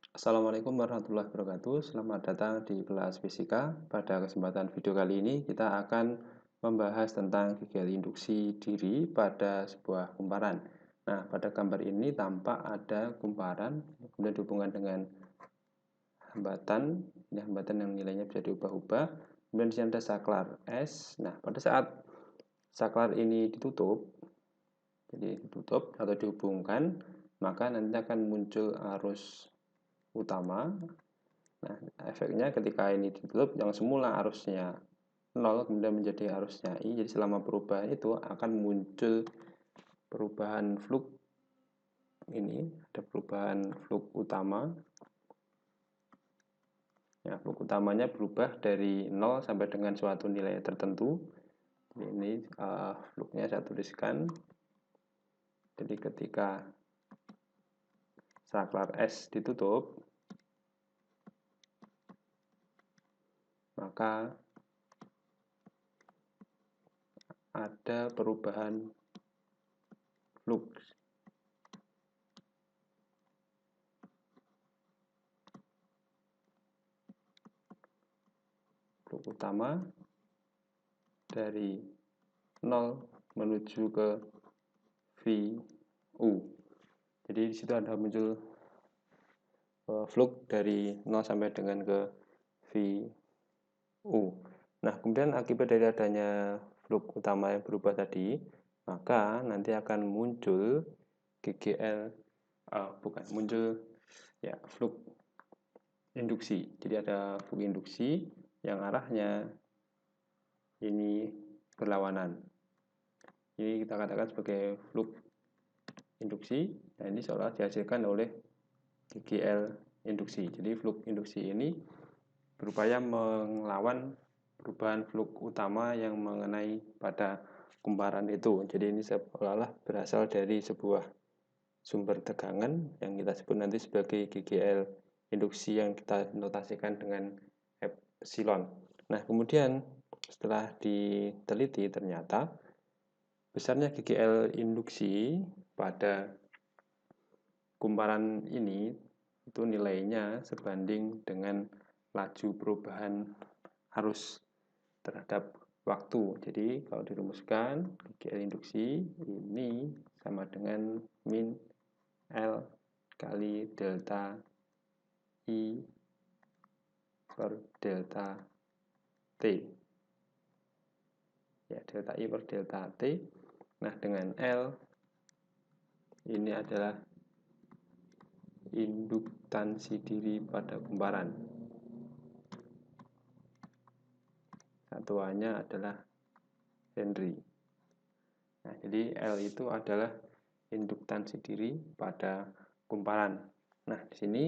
Assalamualaikum warahmatullahi wabarakatuh. Selamat datang di kelas fisika. Pada kesempatan video kali ini kita akan membahas tentang gigel induksi diri pada sebuah kumparan. Nah, pada gambar ini tampak ada kumparan kemudian dihubungkan dengan hambatan, hambatan yang nilainya bisa diubah-ubah. Kemudian di sini ada saklar S. Nah, pada saat saklar ini ditutup, jadi ditutup atau dihubungkan, maka nanti akan muncul arus utama. Nah, efeknya ketika ini ditutup, yang semula arusnya 0 kemudian menjadi arusnya I. Jadi selama perubahan itu akan muncul perubahan flux. Ini ada perubahan flux utama. Ya, flux utamanya berubah dari 0 sampai dengan suatu nilai tertentu. Ini fluxnya saya tuliskan. Jadi ketika saklar S ditutup, maka ada perubahan flux. Flux utama dari 0 menuju ke VU. Jadi di situ ada muncul flux dari 0 sampai dengan ke VU. Nah, kemudian akibat dari adanya flux utama yang berubah tadi, maka nanti akan muncul GGL muncul ya flux induksi. Jadi ada flux induksi yang arahnya ini berlawanan. Ini kita katakan sebagai flux induksi. Nah, ini seolah dihasilkan oleh GGL induksi. Jadi flux induksi ini berupaya melawan perubahan flux utama yang mengenai pada kumparan itu. Jadi ini seolah-olah berasal dari sebuah sumber tegangan yang kita sebut nanti sebagai GGL induksi yang kita notasikan dengan epsilon. Nah, kemudian setelah diteliti ternyata besarnya GGL induksi pada kumparan ini itu nilainya sebanding dengan laju perubahan arus terhadap waktu. Jadi kalau dirumuskan GGL induksi ini sama dengan min L kali delta I per delta T. Ya, delta I per delta T. Nah, dengan L ini adalah induktansi diri pada kumparan. Satuannya adalah Henry. Nah, jadi L itu adalah induktansi diri pada kumparan. Nah, di sini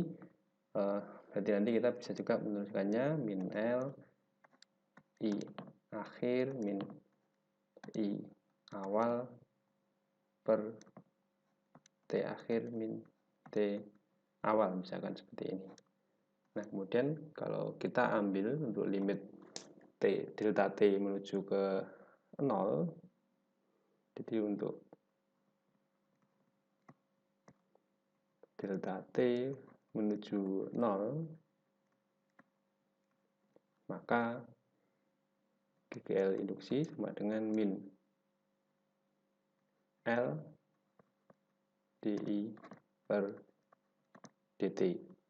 berarti nanti kita bisa juga menuliskannya min L I akhir min I awal per T akhir min T awal, misalkan seperti ini. Nah, kemudian kalau kita ambil untuk limit T, delta T menuju ke 0, jadi untuk delta T menuju 0, maka GGL induksi sama dengan min L DI per DT.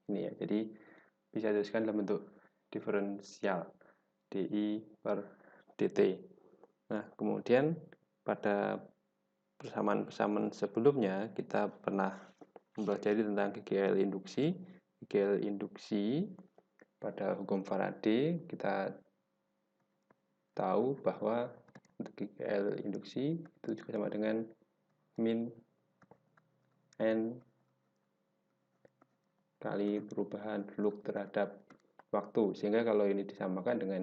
Ini ya, jadi bisa dituliskan dalam bentuk diferensial DI per DT. Nah, kemudian pada persamaan-persamaan sebelumnya kita pernah mempelajari tentang GGL induksi. GGL induksi pada hukum Faraday kita tahu bahwa untuk GGL induksi itu juga sama dengan min N kali perubahan flux terhadap waktu. Sehingga kalau ini disamakan dengan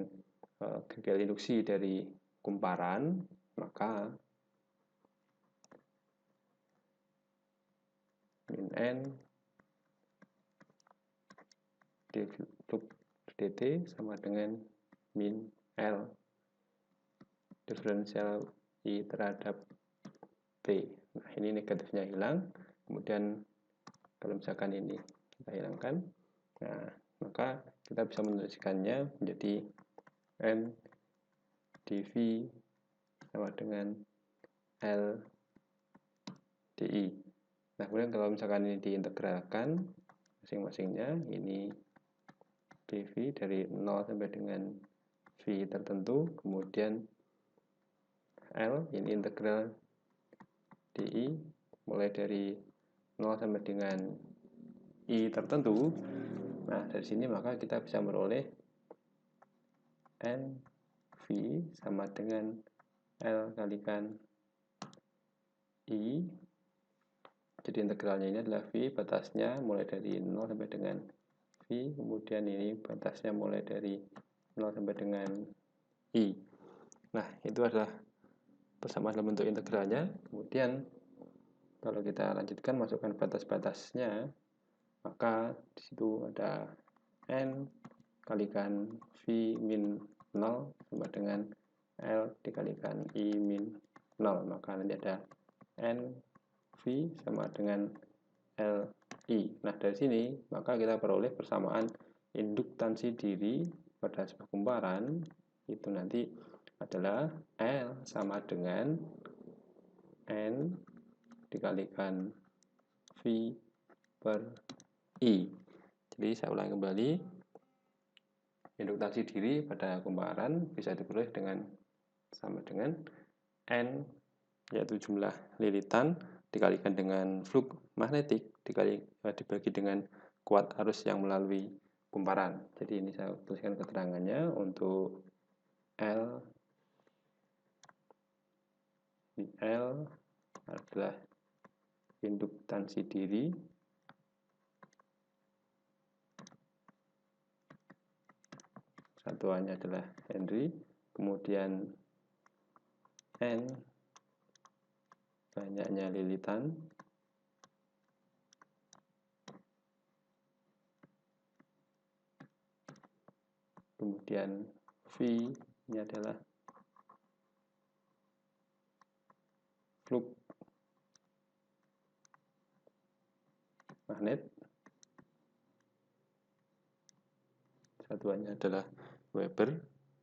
GGL induksi dari kumparan, maka min N flux dt sama dengan min L diferensial I terhadap T. Nah, ini negatifnya hilang. Kemudian kalau misalkan ini kita hilangkan, Nah, maka kita bisa menuliskannya menjadi N dV sama dengan L dI. Nah, kemudian kalau misalkan ini diintegralkan masing-masingnya, ini dV dari 0 sampai dengan V tertentu, kemudian L ini integral dI mulai dari 0 sampai dengan I tertentu. Nah, dari sini maka kita bisa meroleh N V sama dengan L kalikan I. Jadi integralnya ini adalah V, batasnya mulai dari 0 sampai dengan V, kemudian ini batasnya mulai dari 0 sampai dengan I. Nah, itu adalah persamaan dalam bentuk integralnya. Kemudian kalau kita lanjutkan masukkan batas-batasnya, maka di situ ada N kalikan V min 0 sama dengan L dikalikan I min 0. Maka nanti ada N V sama dengan LI. Nah, dari sini maka kita peroleh persamaan induktansi diri pada sebuah kumparan itu nanti adalah L sama dengan N dikalikan V per I. Jadi saya ulangi kembali, induktansi diri pada kumparan bisa diperoleh dengan sama dengan N, yaitu jumlah lilitan, dikalikan dengan flux magnetik dibagi dengan kuat arus yang melalui kumparan. Jadi ini saya tuliskan keterangannya untuk L adalah induktansi diri satuannya adalah Henry, kemudian N banyaknya lilitan, kemudian V ini adalah flux magnet, satuannya adalah Weber,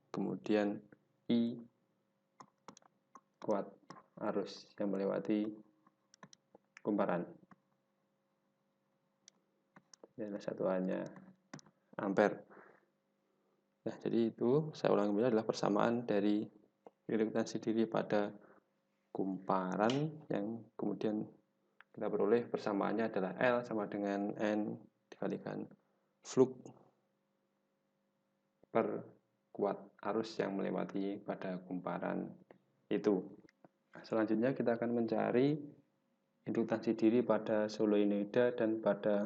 kemudian I kuat arus yang melewati kumparan, ini adalah satuannya ampere. Nah, jadi itu saya ulangi kembali adalah persamaan dari induktansi diri pada kumparan yang kemudian kita peroleh persamaannya adalah L sama dengan N dikalikan flux per kuat arus yang melewati pada kumparan itu. Nah, selanjutnya kita akan mencari induktansi diri pada solenoida dan pada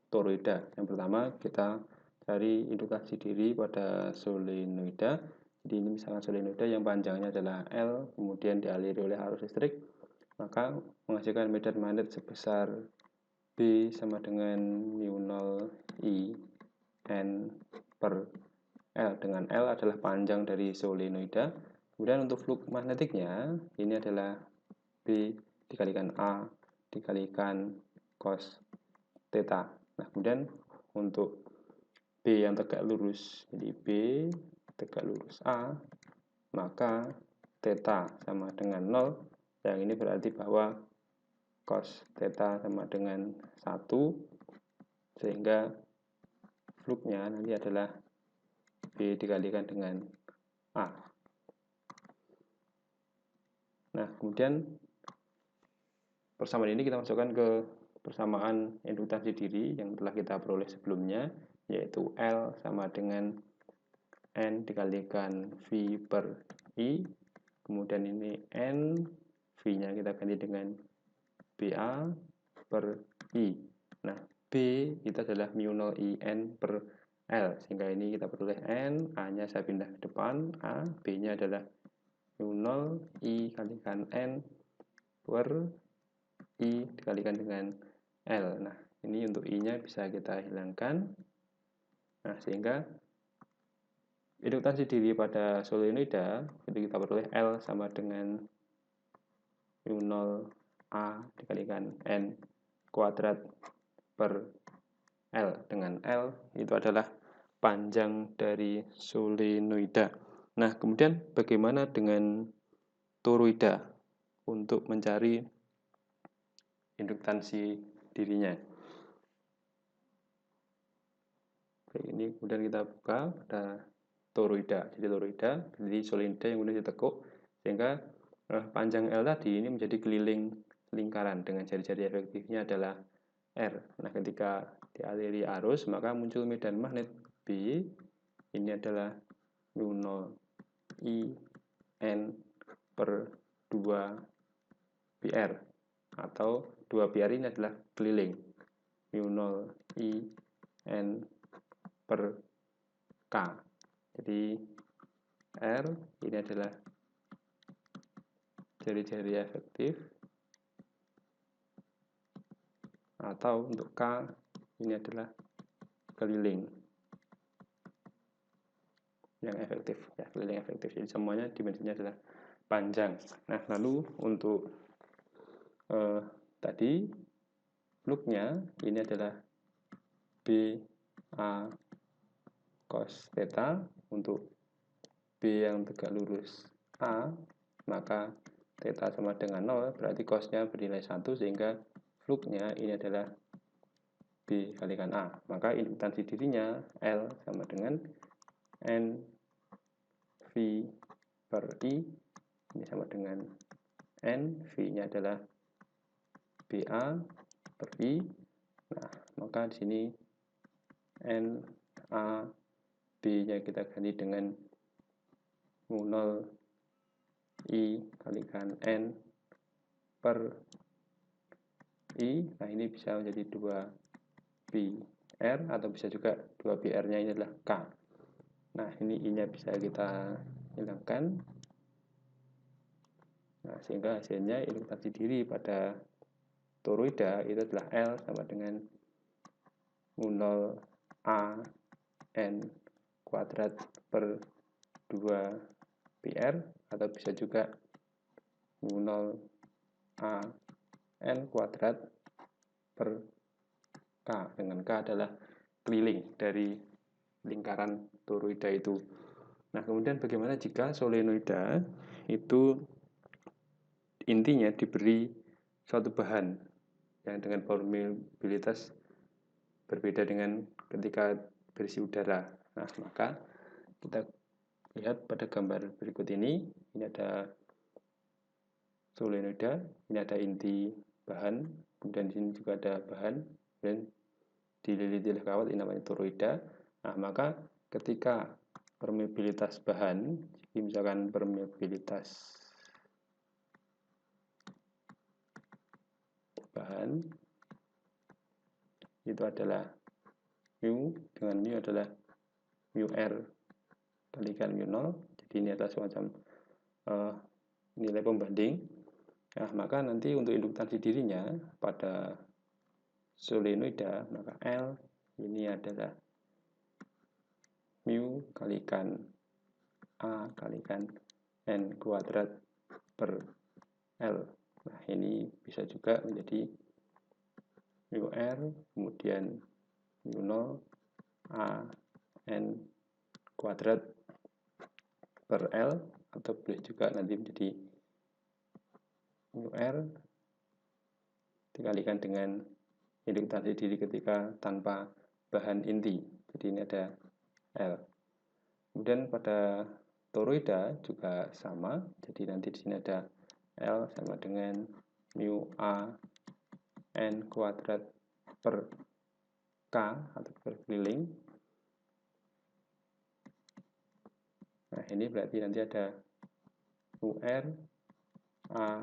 toroida. Yang pertama kita cari induktansi diri pada solenoida. Jadi ini misalkan solenoida yang panjangnya adalah L, kemudian dialiri oleh arus listrik, maka menghasilkan medan magnet sebesar B sama dengan mu0 I N per L, dengan L adalah panjang dari solenoida. Kemudian untuk flux magnetiknya ini adalah B dikalikan A dikalikan cos theta. Nah, kemudian untuk B yang tegak lurus, jadi B tegak lurus A, maka theta sama dengan 0. Yang ini berarti bahwa cos theta sama dengan 1, sehingga fluxnya nanti adalah B dikalikan dengan A. Nah, kemudian persamaan ini kita masukkan ke persamaan induktansi diri yang telah kita peroleh sebelumnya, yaitu L sama dengan N dikalikan V per I, kemudian ini N, V-nya kita ganti dengan BA per I. Nah, B itu adalah mu0 I N per L, sehingga ini kita peroleh N, A-nya saya pindah ke depan, A, B-nya adalah mu0 I kalikan N per I dikalikan dengan L. Nah, ini untuk I-nya bisa kita hilangkan. Nah, sehingga induktansi diri pada solenoida itu kita peroleh L sama dengan mu0 A dikalikan N kuadrat per L. Dengan L itu adalah panjang dari solenoida. Nah, kemudian bagaimana dengan toroida untuk mencari induktansi dirinya? Oke, ini kemudian kita buka pada toroida. Jadi toroida, jadi solenoida yang kemudian ditekuk sehingga panjang L tadi ini menjadi keliling lingkaran dengan jari-jari efektifnya adalah R. Nah, ketika dialiri arus maka muncul medan magnet B. Ini adalah mu0 I N per 2 PR atau 2 PR ini adalah keliling mu0 I N per K. Jadi R ini adalah jari-jari efektif atau untuk K ini adalah keliling yang efektif ya, keliling efektif. Jadi semuanya dimensinya adalah panjang. Nah, lalu untuk tadi fluknya ini adalah B A cos theta. Untuk B yang tegak lurus A, maka theta sama dengan 0, berarti cosnya bernilai 1 sehingga fluknya ini adalah B kalikan A. Maka induktansi dirinya L sama dengan N V per I, ini sama dengan N, V-nya adalah BA per I. Nah, maka di sini N, A, B-nya kita ganti dengan mu0 I kalikan N per I. Nah, ini bisa menjadi 2PR atau bisa juga 2PR-nya ini adalah K. Nah, ini I-nya bisa kita hilangkan. Nah, sehingga hasilnya induktansi diri pada toroida itu adalah L sama dengan mu0 A N kuadrat per 2 PR atau bisa juga mu0 A N kuadrat per K, dengan K adalah keliling dari lingkaran toroida itu. Nah, kemudian bagaimana jika solenoida itu intinya diberi suatu bahan yang dengan permeabilitas berbeda dengan ketika berisi udara. Nah, maka kita lihat pada gambar berikut ini. Ini ada solenoida, ini ada inti bahan, kemudian di sini juga ada bahan, dan dililiti oleh kawat, ini namanya toroida. Nah, maka ketika permeabilitas bahan, misalkan permeabilitas bahan itu adalah mu, dengan mu adalah mu r kalikan mu0. Jadi ini adalah semacam nilai pembanding. Nah, maka nanti untuk induktansi dirinya pada solenoida, maka L ini adalah mu kalikan A kalikan N kuadrat per L. Nah, ini bisa juga menjadi mu R kemudian mu0 A N kuadrat per L, atau boleh juga nanti menjadi mu R dikalikan dengan induktansi diri ketika tanpa bahan inti. Jadi ini ada L. Kemudian pada toroida juga sama. Jadi nanti di sini ada L sama dengan mu A N kuadrat per K atau per keliling. Nah, ini berarti nanti ada mu R A,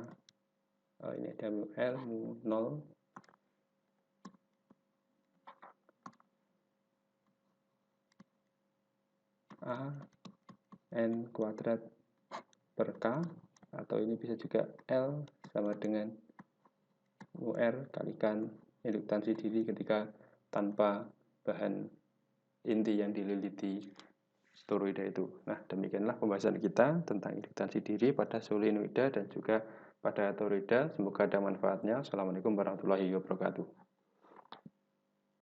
ini ada mu R mu 0 A N kuadrat per K, atau ini bisa juga L sama dengan mu R kalikan induktansi diri ketika tanpa bahan inti yang dililiti toroida itu. Nah, demikianlah pembahasan kita tentang induktansi diri pada solenoida dan juga pada toroida. Semoga ada manfaatnya. Assalamualaikum warahmatullahi wabarakatuh.